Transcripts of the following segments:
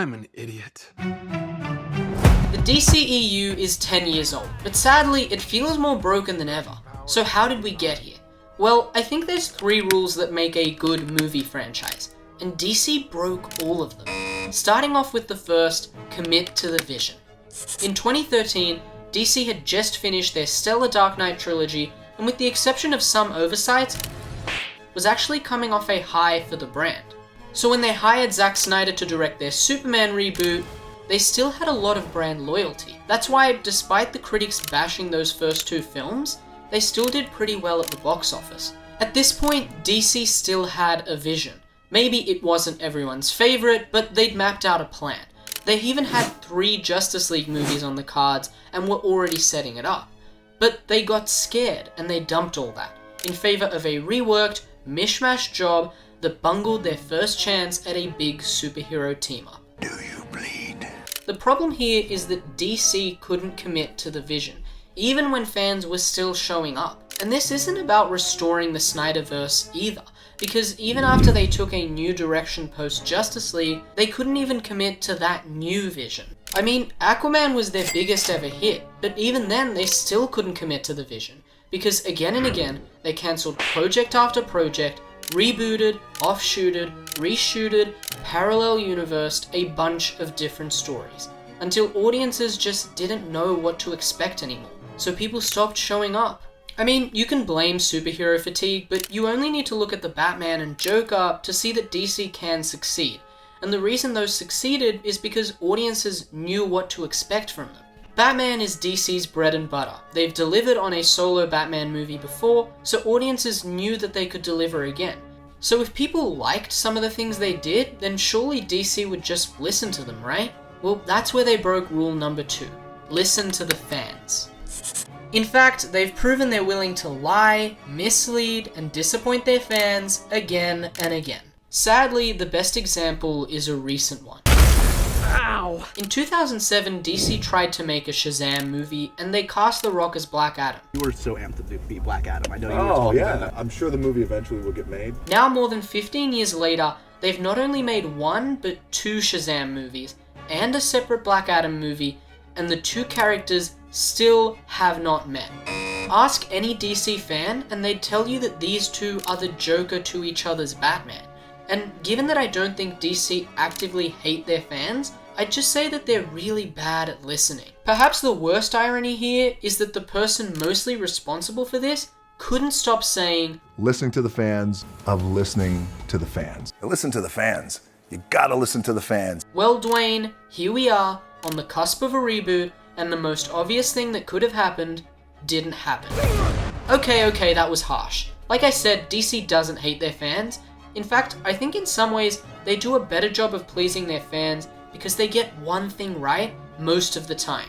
I'm an idiot. The DCEU is 10 years old, but sadly it feels more broken than ever. So how did we get here? Well, I think there's 3 rules that make a good movie franchise, and DC broke all of them. Starting off with the first, commit to the vision. In 2013, DC had just finished their stellar Dark Knight trilogy, and with the exception of some oversights, was actually coming off a high for the brand. So when they hired Zack Snyder to direct their Superman reboot, they still had a lot of brand loyalty. That's why, despite the critics bashing those first 2 films, they still did pretty well at the box office. At this point, DC still had a vision. Maybe it wasn't everyone's favorite, but they'd mapped out a plan. They even had 3 Justice League movies on the cards and were already setting it up. But they got scared and they dumped all that in favor of a reworked, mishmash job that bungled their first chance at a big superhero team-up. Do you bleed? The problem here is that DC couldn't commit to the vision, even when fans were still showing up. And this isn't about restoring the Snyderverse either, because even after they took a new direction post-Justice League, they couldn't even commit to that new vision. I mean, Aquaman was their biggest ever hit, but even then they still couldn't commit to the vision, because again and again, they cancelled project after project, rebooted, offshooted, reshooted, parallel universed a bunch of different stories, until audiences just didn't know what to expect anymore, so people stopped showing up. I mean, you can blame superhero fatigue, but you only need to look at the Batman and Joker to see that DC can succeed, and the reason those succeeded is because audiences knew what to expect from them. Batman is DC's bread and butter. They've delivered on a solo Batman movie before, so audiences knew that they could deliver again. So if people liked some of the things they did, then surely DC would just listen to them, right? Well, that's where they broke rule number 2. Listen to the fans. In fact, they've proven they're willing to lie, mislead, and disappoint their fans again and again. Sadly, the best example is a recent one. Ow! In 2007, DC tried to make a Shazam movie, and they cast The Rock as Black Adam. You were so amped to be Black Adam. I know you were talking about that. I'm sure the movie eventually will get made. Now, more than 15 years later, they've not only made 1, but 2 Shazam movies, and a separate Black Adam movie, and the 2 characters still have not met. Ask any DC fan, and they'd tell you that these 2 are the Joker to each other's Batman. And given that I don't think DC actively hate their fans, I'd just say that they're really bad at listening. Perhaps the worst irony here is that the person mostly responsible for this couldn't stop saying, Listening to the fans of listening to the fans. Listen to the fans. You gotta listen to the fans. well, Dwayne, here we are, on the cusp of a reboot, and the most obvious thing that could have happened didn't happen. Okay, that was harsh. Like I said, DC doesn't hate their fans. In fact, I think in some ways, they do a better job of pleasing their fans because they get one thing right most of the time,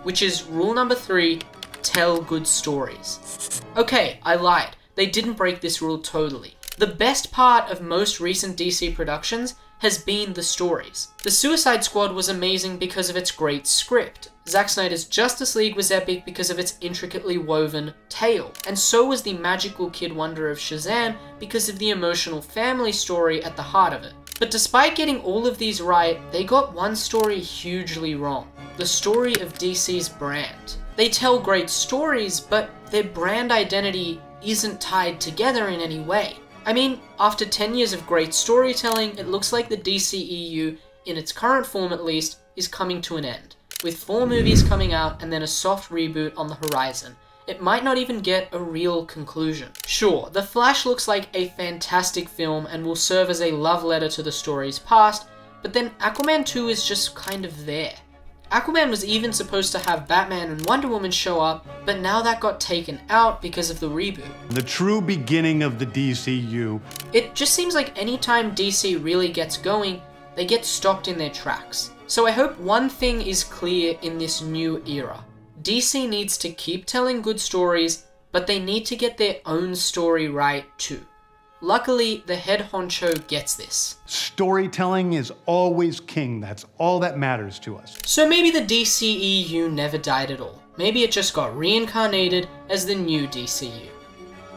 which is rule number 3, tell good stories. Okay, I lied. They didn't break this rule totally. The best part of most recent DC productions has been the stories. The Suicide Squad was amazing because of its great script. Zack Snyder's Justice League was epic because of its intricately woven tale. And so was the magical kid wonder of Shazam because of the emotional family story at the heart of it. But despite getting all of these right, they got one story hugely wrong. The story of DC's brand. They tell great stories, but their brand identity isn't tied together in any way. I mean, after 10 years of great storytelling, it looks like the DCEU, in its current form at least, is coming to an end, with 4 movies coming out and then a soft reboot on the horizon. It might not even get a real conclusion. Sure, The Flash looks like a fantastic film and will serve as a love letter to the story's past, but then Aquaman 2 is just kind of there. Aquaman was even supposed to have Batman and Wonder Woman show up, but now that got taken out because of the reboot. The true beginning of the DCU. It just seems like anytime DC really gets going, they get stopped in their tracks. So I hope one thing is clear in this new era. DC needs to keep telling good stories, but they need to get their own story right too. Luckily, the head honcho gets this. Storytelling is always king. That's all that matters to us. So maybe the DCEU never died at all. Maybe it just got reincarnated as the new DCU.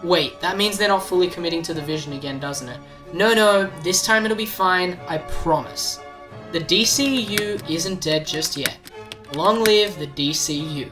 Wait, that means they're not fully committing to the vision again, doesn't it? No, this time it'll be fine, I promise. The DCEU isn't dead just yet. Long live the DCU.